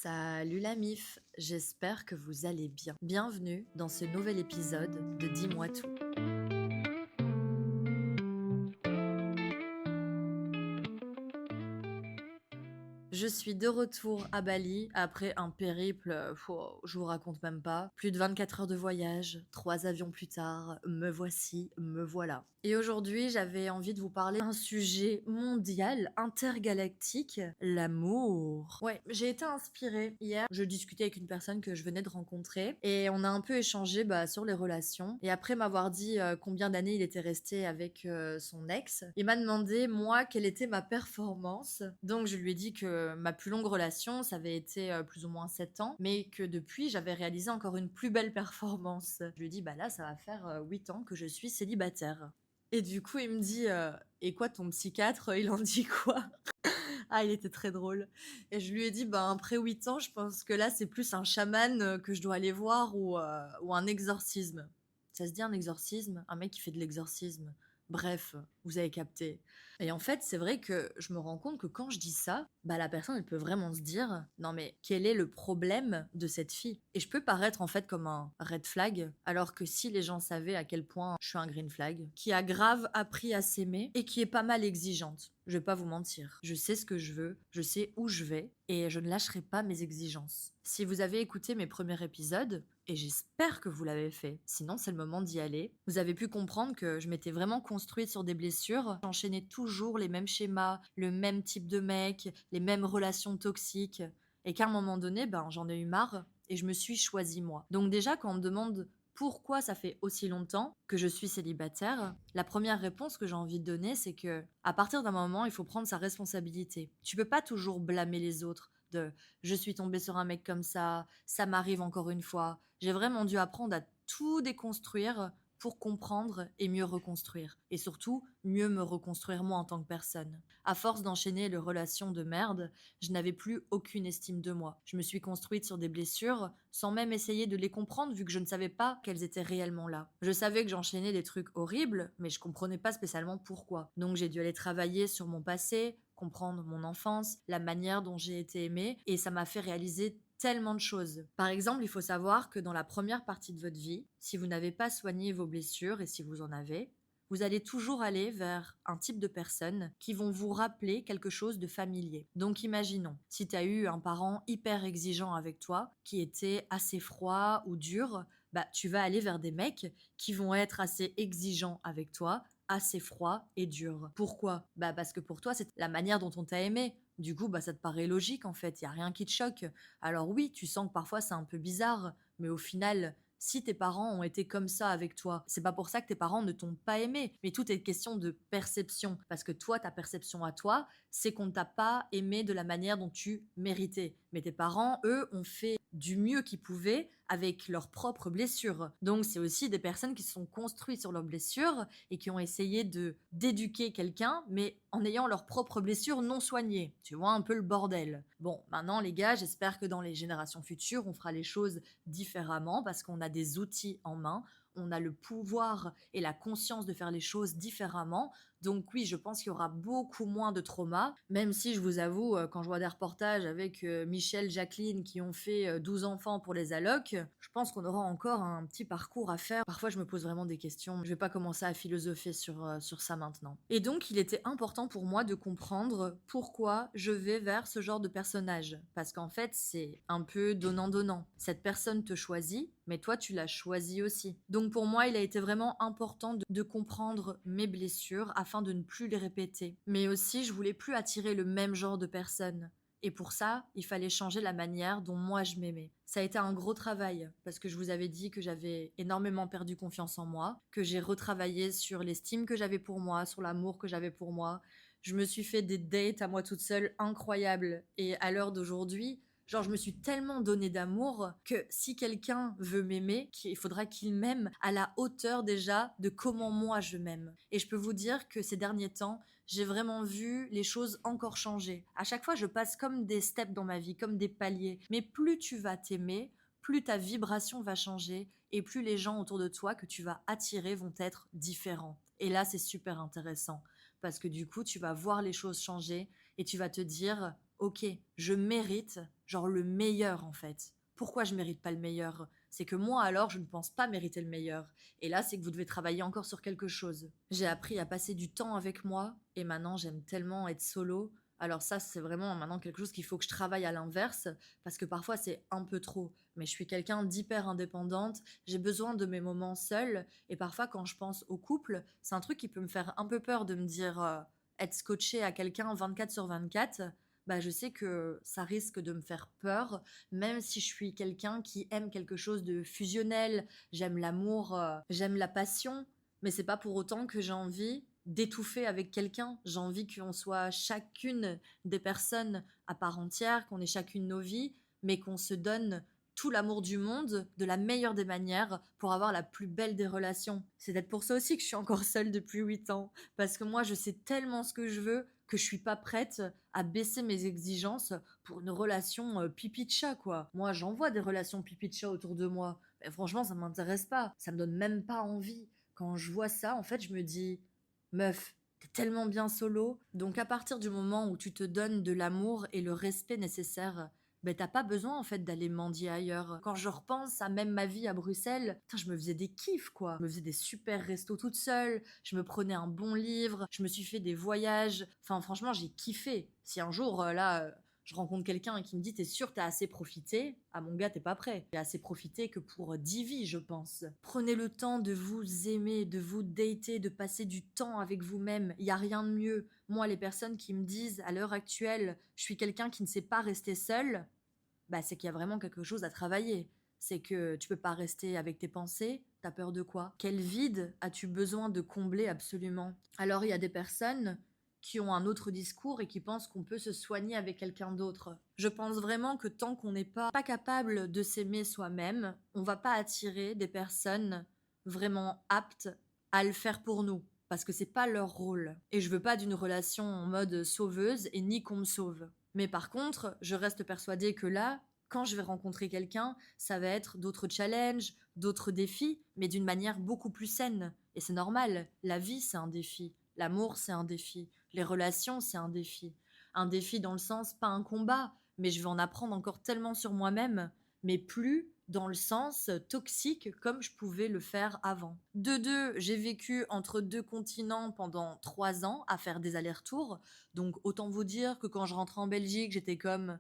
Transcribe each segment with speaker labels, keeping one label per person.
Speaker 1: Salut la MIF, j'espère que vous allez bien. Bienvenue dans ce nouvel épisode de Dis-moi tout. Je suis de retour à Bali après un périple, je vous raconte même pas. Plus de 24 heures de voyage, 3 avions plus tard, me voici, me voilà. Et aujourd'hui, j'avais envie de vous parler d'un sujet mondial, intergalactique, l'amour. Ouais, j'ai été inspirée hier. Je discutais avec une personne que je venais de rencontrer et on a un peu échangé sur les relations. Et après m'avoir dit combien d'années il était resté avec son ex, il m'a demandé, moi, quelle était ma performance. Donc je lui ai dit que ma plus longue relation, ça avait été plus ou moins 7 ans, mais que depuis, j'avais réalisé encore une plus belle performance. Je lui ai dit, bah là, ça va faire 8 ans que je suis célibataire. Et du coup, il me dit, et quoi, ton psychiatre, il en dit quoi? Ah, il était très drôle. Et je lui ai dit, après 8 ans, je pense que là, c'est plus un chaman que je dois aller voir ou un exorcisme. Ça se dit un exorcisme? Un mec qui fait de l'exorcisme. Bref, vous avez capté. Et en fait, c'est vrai que je me rends compte que quand je dis ça, la personne, elle peut vraiment se dire, non mais quel est le problème de cette fille? Et je peux paraître en fait comme un red flag, alors que si les gens savaient à quel point je suis un green flag, qui a grave appris à s'aimer et qui est pas mal exigeante. Je vais pas vous mentir. Je sais ce que je veux, je sais où je vais et je ne lâcherai pas mes exigences. Si vous avez écouté mes premiers épisodes, et j'espère que vous l'avez fait, sinon c'est le moment d'y aller, vous avez pu comprendre que je m'étais vraiment construite sur des blessures. J'enchaînais toujours les mêmes schémas, le même type de mec, les mêmes relations toxiques, et qu'à un moment donné, j'en ai eu marre et je me suis choisie moi. Donc déjà, quand on me demande pourquoi ça fait aussi longtemps que je suis célibataire, la première réponse que j'ai envie de donner, c'est que à partir d'un moment, il faut prendre sa responsabilité. Tu peux pas toujours blâmer les autres de je suis tombée sur un mec comme ça m'arrive encore une fois. J'ai vraiment dû apprendre à tout déconstruire pour comprendre et mieux reconstruire. Et surtout, mieux me reconstruire moi en tant que personne. À force d'enchaîner les relations de merde, je n'avais plus aucune estime de moi. Je me suis construite sur des blessures sans même essayer de les comprendre vu que je ne savais pas qu'elles étaient réellement là. Je savais que j'enchaînais des trucs horribles, mais je comprenais pas spécialement pourquoi. Donc j'ai dû aller travailler sur mon passé, comprendre mon enfance, la manière dont j'ai été aimée, et ça m'a fait réaliser tellement de choses. Par exemple, il faut savoir que dans la première partie de votre vie, si vous n'avez pas soigné vos blessures, et si vous en avez, vous allez toujours aller vers un type de personnes qui vont vous rappeler quelque chose de familier. Donc imaginons, si tu as eu un parent hyper exigeant avec toi, qui était assez froid ou dur, tu vas aller vers des mecs qui vont être assez exigeants avec toi, assez froid et dur. Pourquoi? Parce que pour toi, c'est la manière dont on t'a aimé. Du coup, ça te paraît logique en fait, il y a rien qui te choque. Alors oui, tu sens que parfois c'est un peu bizarre, mais au final, si tes parents ont été comme ça avec toi, c'est pas pour ça que tes parents ne t'ont pas aimé. Mais tout est question de perception. Parce que toi, ta perception à toi, c'est qu'on ne t'a pas aimé de la manière dont tu méritais. Mais tes parents, eux, ont fait du mieux qu'ils pouvaient avec leurs propres blessures. Donc c'est aussi des personnes qui se sont construites sur leurs blessures et qui ont essayé de d'éduquer quelqu'un, mais en ayant leurs propres blessures non soignées. Tu vois un peu le bordel. Bon, maintenant les gars, j'espère que dans les générations futures, on fera les choses différemment parce qu'on a des outils en main, on a le pouvoir et la conscience de faire les choses différemment. Donc oui, je pense qu'il y aura beaucoup moins de traumas, même si je vous avoue, quand je vois des reportages avec Michel, Jacqueline qui ont fait 12 enfants pour les allocs, je pense qu'on aura encore un petit parcours à faire. Parfois, je me pose vraiment des questions. Je vais pas commencer à philosopher sur ça maintenant. Et donc, il était important pour moi de comprendre pourquoi je vais vers ce genre de personnage. Parce qu'en fait, c'est un peu donnant-donnant. Cette personne te choisit, mais toi, tu l'as choisi aussi. Donc, pour moi, il a été vraiment important de comprendre mes blessures afin de ne plus les répéter. Mais aussi, je voulais plus attirer le même genre de personne. Et pour ça, il fallait changer la manière dont moi je m'aimais. Ça a été un gros travail, parce que je vous avais dit que j'avais énormément perdu confiance en moi, que j'ai retravaillé sur l'estime que j'avais pour moi, sur l'amour que j'avais pour moi. Je me suis fait des dates à moi toute seule incroyables. Et à l'heure d'aujourd'hui, genre, je me suis tellement donné d'amour que si quelqu'un veut m'aimer, il faudra qu'il m'aime à la hauteur déjà de comment moi je m'aime. Et je peux vous dire que ces derniers temps, j'ai vraiment vu les choses encore changer. À chaque fois, je passe comme des steps dans ma vie, comme des paliers. Mais plus tu vas t'aimer, plus ta vibration va changer et plus les gens autour de toi que tu vas attirer vont être différents. Et là, c'est super intéressant parce que du coup, tu vas voir les choses changer et tu vas te dire OK, je mérite, genre le meilleur en fait. Pourquoi je mérite pas le meilleur? C'est que moi alors, je ne pense pas mériter le meilleur. Et là, c'est que vous devez travailler encore sur quelque chose. J'ai appris à passer du temps avec moi et maintenant j'aime tellement être solo. Alors ça, c'est vraiment maintenant quelque chose qu'il faut que je travaille à l'inverse parce que parfois c'est un peu trop. Mais je suis quelqu'un d'hyper indépendante, j'ai besoin de mes moments seuls et parfois quand je pense au couple, c'est un truc qui peut me faire un peu peur de me dire être scotché à quelqu'un 24 sur 24. Bah, je sais que ça risque de me faire peur, même si je suis quelqu'un qui aime quelque chose de fusionnel, j'aime l'amour, j'aime la passion, mais c'est pas pour autant que j'ai envie d'étouffer avec quelqu'un. J'ai envie qu'on soit chacune des personnes à part entière, qu'on ait chacune nos vies, mais qu'on se donne tout l'amour du monde de la meilleure des manières pour avoir la plus belle des relations. C'est peut-être pour ça aussi que je suis encore seule depuis 8 ans, parce que moi je sais tellement ce que je veux que je suis pas prête à baisser mes exigences pour une relation pipi de chat, quoi. Moi, j'en vois des relations pipi de chat autour de moi. Mais franchement, ça m'intéresse pas. Ça me donne même pas envie. Quand je vois ça, en fait, je me dis, meuf, t'es tellement bien solo. Donc, à partir du moment où tu te donnes de l'amour et le respect nécessaire, ben, t'as pas besoin en fait d'aller mendier ailleurs. Quand je repense à même ma vie à Bruxelles, putain, je me faisais des kiffs quoi. Je me faisais des super restos toute seule, je me prenais un bon livre, je me suis fait des voyages. Enfin, franchement, j'ai kiffé. Si un jour, je rencontre quelqu'un qui me dit t'es sûr t'as assez profité, ah mon gars t'es pas prêt. J'ai assez profité que pour 10 vies je pense. Prenez le temps de vous aimer, de vous dater, de passer du temps avec vous-même. Il y a rien de mieux. Moi les personnes qui me disent à l'heure actuelle je suis quelqu'un qui ne sait pas rester seul, bah c'est qu'il y a vraiment quelque chose à travailler. C'est que tu peux pas rester avec tes pensées. T'as peur de quoi? Quel vide as-tu besoin de combler absolument? Alors il y a des personnes qui ont un autre discours et qui pensent qu'on peut se soigner avec quelqu'un d'autre. Je pense vraiment que tant qu'on n'est pas capable de s'aimer soi-même, on va pas attirer des personnes vraiment aptes à le faire pour nous. Parce que c'est pas leur rôle. Et je veux pas d'une relation en mode sauveuse et ni qu'on me sauve. Mais par contre, je reste persuadée que là, quand je vais rencontrer quelqu'un, ça va être d'autres challenges, d'autres défis, mais d'une manière beaucoup plus saine. Et c'est normal, la vie c'est un défi, l'amour c'est un défi, les relations c'est un défi. Un défi dans le sens, pas un combat, mais je vais en apprendre encore tellement sur moi-même, mais plus dans le sens toxique comme je pouvais le faire avant. De deux, j'ai vécu entre deux continents pendant 3 ans à faire des allers-retours, donc autant vous dire que quand je rentrais en Belgique, j'étais comme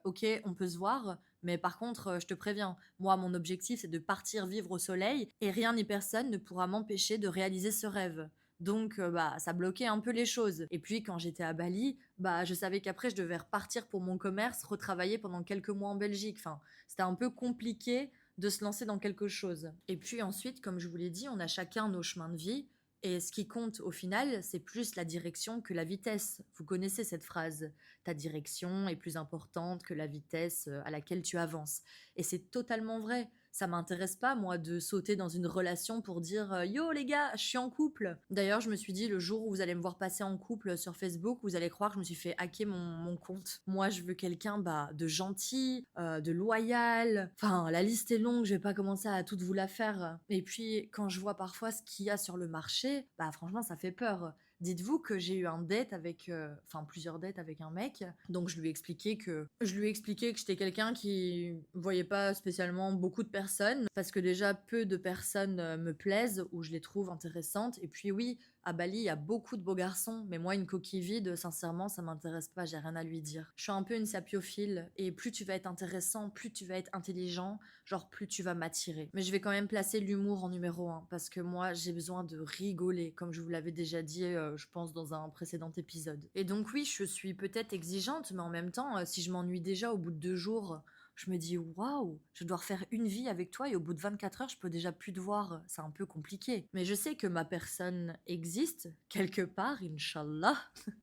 Speaker 1: ok, on peut se voir, mais par contre, je te préviens, moi mon objectif c'est de partir vivre au soleil et rien ni personne ne pourra m'empêcher de réaliser ce rêve. Donc bah ça bloquait un peu les choses. Et puis quand j'étais à Bali, bah je savais qu'après je devais repartir pour mon commerce, retravailler pendant quelques mois en Belgique. Enfin, c'était un peu compliqué de se lancer dans quelque chose. Et puis ensuite, comme je vous l'ai dit, on a chacun nos chemins de vie. Et ce qui compte au final, c'est plus la direction que la vitesse. Vous connaissez cette phrase. Ta direction est plus importante que la vitesse à laquelle tu avances. Et c'est totalement vrai. Ça m'intéresse pas, moi, de sauter dans une relation pour dire yo les gars, je suis en couple. D'ailleurs, je me suis dit, le jour où vous allez me voir passer en couple sur Facebook, vous allez croire que je me suis fait hacker mon compte. Moi, je veux quelqu'un bah, de gentil, de loyal. Enfin, la liste est longue, je vais pas commencer à toute vous la faire. Et puis, quand je vois parfois ce qu'il y a sur le marché, bah franchement, ça fait peur. Dites-vous que j'ai eu un date avec, enfin plusieurs dates avec un mec. Donc je lui ai expliqué que j'étais quelqu'un qui voyait pas spécialement beaucoup de personnes parce que déjà peu de personnes me plaisent ou je les trouve intéressantes. Et puis oui, à Bali, il y a beaucoup de beaux garçons, mais moi, une coquille vide, sincèrement, ça m'intéresse pas, j'ai rien à lui dire. Je suis un peu une sapiophile, et plus tu vas être intéressant, plus tu vas être intelligent, genre plus tu vas m'attirer. Mais je vais quand même placer l'humour en numéro un, parce que moi, j'ai besoin de rigoler, comme je vous l'avais déjà dit, je pense, dans un précédent épisode. Et donc oui, je suis peut-être exigeante, mais en même temps, si je m'ennuie déjà au bout de 2 jours, je me dis waouh, je dois refaire une vie avec toi et au bout de 24 heures, je peux déjà plus te voir. C'est un peu compliqué. Mais je sais que ma personne existe quelque part, Inch'Allah,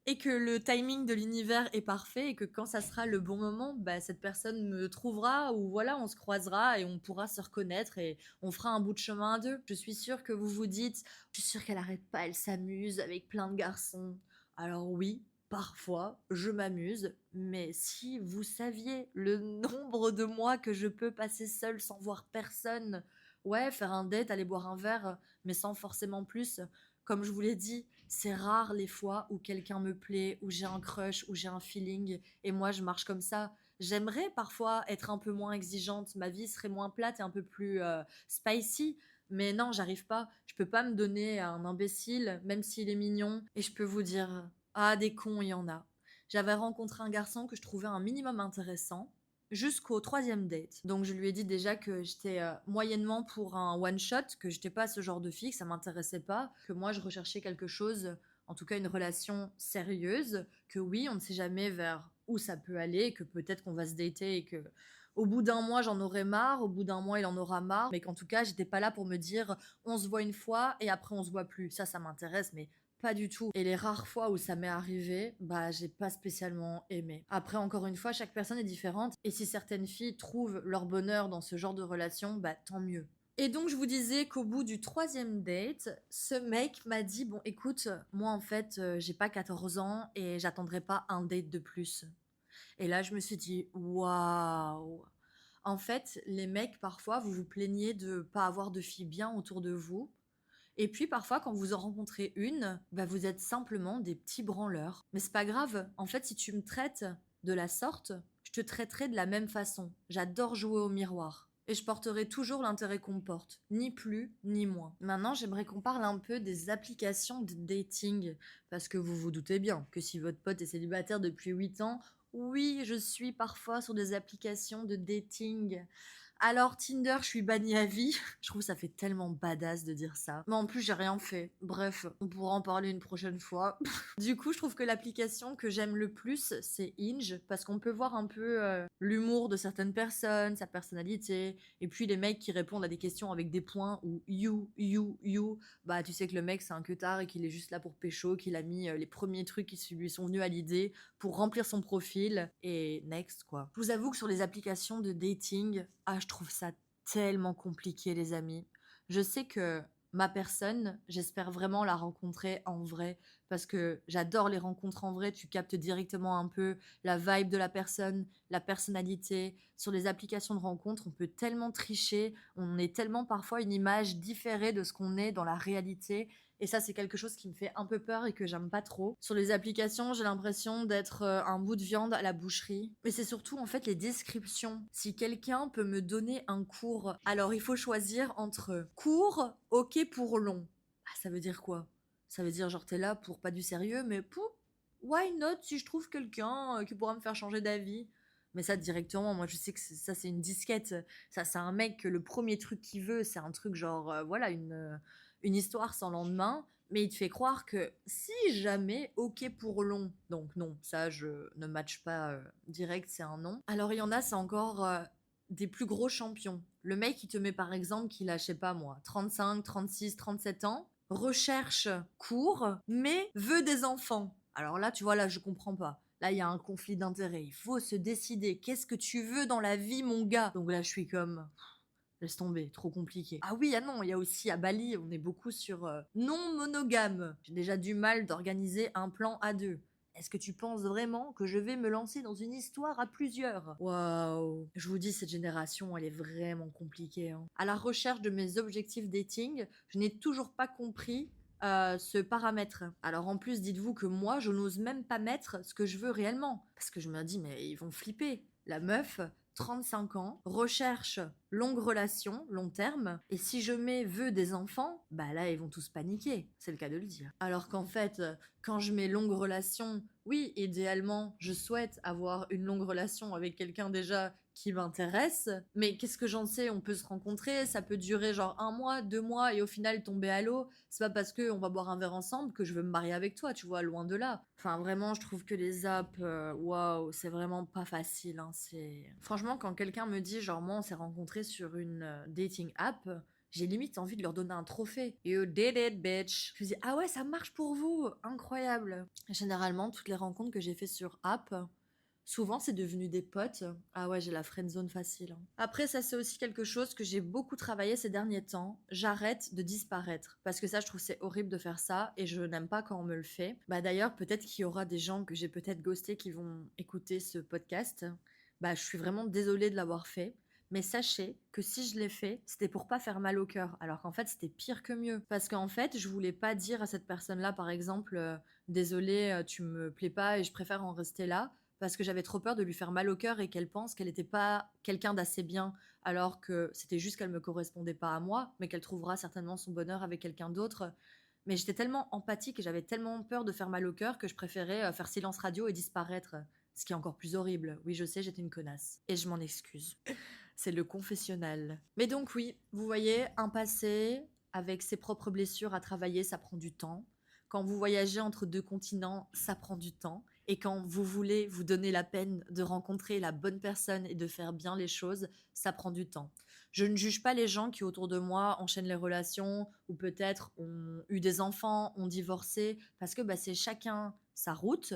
Speaker 1: et que le timing de l'univers est parfait et que quand ça sera le bon moment, bah, cette personne me trouvera ou voilà, on se croisera et on pourra se reconnaître et on fera un bout de chemin à deux. Je suis sûre que vous vous dites, je suis sûre qu'elle arrête pas, elle s'amuse avec plein de garçons. Alors oui, parfois, je m'amuse, mais si vous saviez le nombre de mois que je peux passer seule sans voir personne, ouais, faire un date, aller boire un verre, mais sans forcément plus, comme je vous l'ai dit, C'est rare les fois où quelqu'un me plaît, où j'ai un crush, où j'ai un feeling et moi je marche comme ça. J'aimerais parfois être un peu moins exigeante, ma vie serait moins plate et un peu plus, spicy, mais non, j'arrive pas. Je peux pas me donner à un imbécile, même s'il est mignon et je peux vous dire, ah des cons, il y en a. J'avais rencontré un garçon que je trouvais un minimum intéressant jusqu'au troisième date. Donc je lui ai dit déjà que j'étais moyennement pour un one shot, que j'étais pas ce genre de fille, que ça m'intéressait pas, que moi je recherchais quelque chose, en tout cas une relation sérieuse, que oui, on ne sait jamais vers où ça peut aller, que peut-être qu'on va se dater et que au bout d'un mois j'en aurai marre, au bout d'un mois il en aura marre, mais qu'en tout cas j'étais pas là pour me dire on se voit une fois et après on se voit plus. Ça m'intéresse, mais pas du tout. Et les rares fois où ça m'est arrivé, bah j'ai pas spécialement aimé. Après, encore une fois, chaque personne est différente. Et si certaines filles trouvent leur bonheur dans ce genre de relation, bah tant mieux. Et donc je vous disais qu'au bout du troisième date, ce mec m'a dit, bon écoute, moi en fait j'ai pas 14 ans et j'attendrai pas un date de plus. Et là je me suis dit, waouh. En fait, les mecs, parfois, vous vous plaignez de pas avoir de filles bien autour de vous. Et puis parfois, quand vous en rencontrez une, bah, vous êtes simplement des petits branleurs. Mais c'est pas grave. En fait, si tu me traites de la sorte, je te traiterai de la même façon. J'adore jouer au miroir. Et je porterai toujours l'intérêt qu'on me porte. Ni plus, ni moins. Maintenant, j'aimerais qu'on parle un peu des applications de dating. Parce que vous vous doutez bien que si votre pote est célibataire depuis 8 ans, oui, je suis parfois sur des applications de dating. Alors Tinder, je suis bannie à vie. Je trouve ça fait tellement badass de dire ça. Mais en plus, j'ai rien fait. Bref, on pourra en parler une prochaine fois. Du coup, je trouve que l'application que j'aime le plus, c'est Hinge, parce qu'on peut voir un peu l'humour de certaines personnes, sa personnalité, et puis les mecs qui répondent à des questions avec des points ou you. Bah, tu sais que le mec, c'est un queutard et qu'il est juste là pour pécho, qu'il a mis les premiers trucs qui lui sont venus à l'idée pour remplir son profil et next quoi. Je vous avoue que sur les applications de dating, je trouve ça tellement compliqué les amis. Je sais que ma personne, j'espère vraiment la rencontrer en vrai parce que j'adore les rencontres en vrai, tu captes directement un peu la vibe de la personne, la personnalité. Sur les applications de rencontres, on peut tellement tricher, on est tellement parfois une image différée de ce qu'on est dans la réalité et ça, c'est quelque chose qui me fait un peu peur et que j'aime pas trop. Sur les applications, j'ai l'impression d'être un bout de viande à la boucherie. Mais c'est surtout en fait les descriptions. Si quelqu'un peut me donner un cours, alors il faut choisir entre court, ok pour long. Ah, ça veut dire quoi? Ça veut dire genre t'es là pour pas du sérieux, mais pour why not si je trouve quelqu'un qui pourra me faire changer d'avis. Mais ça directement, moi je sais que ça c'est une disquette. Ça c'est un mec que le premier truc qu'il veut, c'est un truc genre voilà une histoire sans lendemain, mais il te fait croire que si jamais, ok pour long, donc non, ça je ne match pas direct, c'est un non. Alors il y en a, c'est encore des plus gros champions. Le mec, il te met par exemple qu'il a, je sais pas moi, 35, 36, 37 ans, recherche court, mais veut des enfants. Alors là, tu vois, là, je comprends pas. Là, il y a un conflit d'intérêts. Il faut se décider. Qu'est-ce que tu veux dans la vie, mon gars? Donc là, je suis comme, laisse tomber, trop compliqué. Ah oui, ah non, il y a aussi à Bali, on est beaucoup sur non monogame. J'ai déjà du mal d'organiser un plan à deux. Est-ce que tu penses vraiment que je vais me lancer dans une histoire à plusieurs? Waouh. Je vous dis, cette génération, elle est vraiment compliquée, hein. À la recherche de mes objectifs dating, je n'ai toujours pas compris ce paramètre. Alors en plus, dites-vous que moi, je n'ose même pas mettre ce que je veux réellement. Parce que je me dis, mais ils vont flipper. La meuf, 35 ans, recherche longue relation, long terme, et si je mets veut des enfants, bah là ils vont tous paniquer, c'est le cas de le dire. Alors qu'en fait, quand je mets longue relation, oui, idéalement, je souhaite avoir une longue relation avec quelqu'un déjà qui m'intéresse, mais qu'est-ce que j'en sais, on peut se rencontrer, ça peut durer genre 1 mois, 2 mois, et au final tomber à l'eau, c'est pas parce qu'on va boire un verre ensemble que je veux me marier avec toi, tu vois, loin de là. Enfin, vraiment, je trouve que les apps, waouh, c'est vraiment pas facile, hein, c'est... Franchement, quand quelqu'un me dit, genre, moi, on s'est rencontrés sur une dating app, j'ai limite envie de leur donner un trophée. You did it, bitch. Je me dis, ah ouais, ça marche pour vous, incroyable. Généralement, toutes les rencontres que j'ai fait sur app, souvent, c'est devenu des potes. Ah ouais, j'ai la friendzone facile, hein. Après, ça, c'est aussi quelque chose que j'ai beaucoup travaillé ces derniers temps. J'arrête de disparaître. Parce que ça, je trouve c'est horrible de faire ça et je n'aime pas quand on me le fait. Bah d'ailleurs, peut-être qu'il y aura des gens que j'ai peut-être ghostés qui vont écouter ce podcast. Bah, je suis vraiment désolée de l'avoir fait. Mais sachez que si je l'ai fait, c'était pour pas faire mal au cœur, alors qu'en fait, c'était pire que mieux. Parce qu'en fait, je voulais pas dire à cette personne-là, par exemple, «Désolée, tu me plais pas et je préfère en rester là», parce que j'avais trop peur de lui faire mal au cœur et qu'elle pense qu'elle était pas quelqu'un d'assez bien, alors que c'était juste qu'elle me correspondait pas à moi, mais qu'elle trouvera certainement son bonheur avec quelqu'un d'autre. Mais j'étais tellement empathique et j'avais tellement peur de faire mal au cœur que je préférais, faire silence radio et disparaître, ce qui est encore plus horrible. Oui, je sais, j'étais une connasse et je m'en excuse. C'est le confessionnal. Mais donc oui, vous voyez, un passé avec ses propres blessures à travailler, ça prend du temps. Quand vous voyagez entre 2 continents, ça prend du temps. Et quand vous voulez vous donner la peine de rencontrer la bonne personne et de faire bien les choses, ça prend du temps. Je ne juge pas les gens qui autour de moi enchaînent les relations ou peut-être ont eu des enfants, ont divorcé, parce que bah, c'est chacun sa route,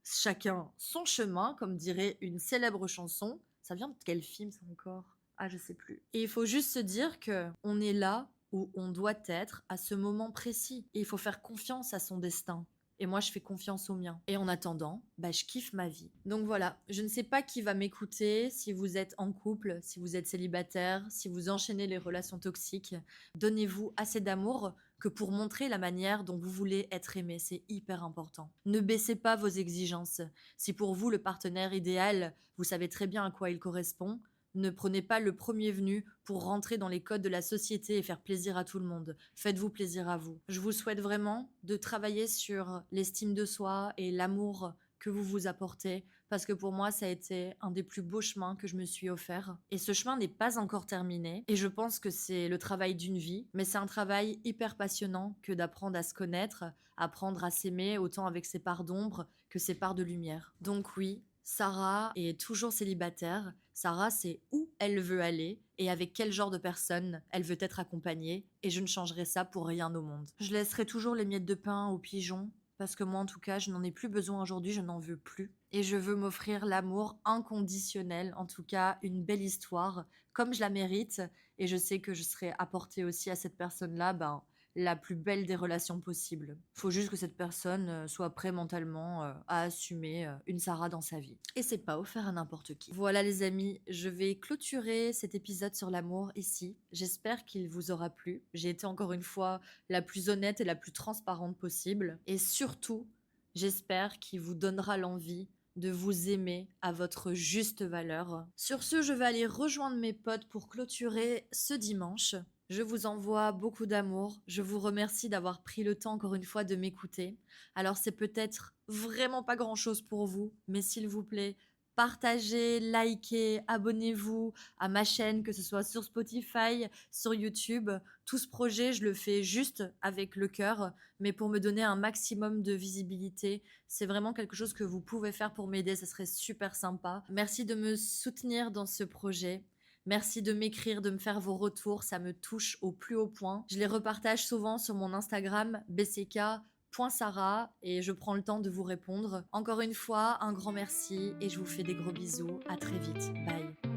Speaker 1: chacun son chemin, comme dirait une célèbre chanson. Ça vient de quel film ça encore? Ah, je sais plus. Et il faut juste se dire que on est là où on doit être à ce moment précis. Et il faut faire confiance à son destin. Et moi, je fais confiance au mien. Et en attendant, bah, je kiffe ma vie. Donc voilà, je ne sais pas qui va m'écouter, si vous êtes en couple, si vous êtes célibataire, si vous enchaînez les relations toxiques. Donnez-vous assez d'amour que pour montrer la manière dont vous voulez être aimé. C'est hyper important. Ne baissez pas vos exigences. Si pour vous, le partenaire idéal, vous savez très bien à quoi il correspond, ne prenez pas le premier venu pour rentrer dans les codes de la société et faire plaisir à tout le monde. Faites-vous plaisir à vous. Je vous souhaite vraiment de travailler sur l'estime de soi et l'amour que vous vous apportez, parce que pour moi, ça a été un des plus beaux chemins que je me suis offert. Et ce chemin n'est pas encore terminé, et je pense que c'est le travail d'une vie, mais c'est un travail hyper passionnant que d'apprendre à se connaître, apprendre à s'aimer, autant avec ses parts d'ombre que ses parts de lumière. Donc oui, Sarah est toujours célibataire. Sarah sait où elle veut aller et avec quel genre de personne elle veut être accompagnée, et je ne changerai ça pour rien au monde. Je laisserai toujours les miettes de pain aux pigeons, parce que moi en tout cas, je n'en ai plus besoin aujourd'hui, je n'en veux plus. Et je veux m'offrir l'amour inconditionnel, en tout cas une belle histoire, comme je la mérite, et je sais que je serai apportée aussi à cette personne-là, ben, la plus belle des relations possibles. Faut juste que cette personne soit prête mentalement à assumer une Sarah dans sa vie. Et c'est pas offert à n'importe qui. Voilà les amis, je vais clôturer cet épisode sur l'amour ici. J'espère qu'il vous aura plu. J'ai été encore une fois la plus honnête et la plus transparente possible. Et surtout, j'espère qu'il vous donnera l'envie de vous aimer à votre juste valeur. Sur ce, je vais aller rejoindre mes potes pour clôturer ce dimanche. Je vous envoie beaucoup d'amour. Je vous remercie d'avoir pris le temps encore une fois de m'écouter. Alors c'est peut-être vraiment pas grand-chose pour vous, mais s'il vous plaît, partagez, likez, abonnez-vous à ma chaîne, que ce soit sur Spotify, sur YouTube. Tout ce projet, je le fais juste avec le cœur, mais pour me donner un maximum de visibilité. C'est vraiment quelque chose que vous pouvez faire pour m'aider, ça serait super sympa. Merci de me soutenir dans ce projet. Merci de m'écrire, de me faire vos retours, ça me touche au plus haut point. Je les repartage souvent sur mon Instagram bck.sarah et je prends le temps de vous répondre. Encore une fois, un grand merci et je vous fais des gros bisous. À très vite. Bye.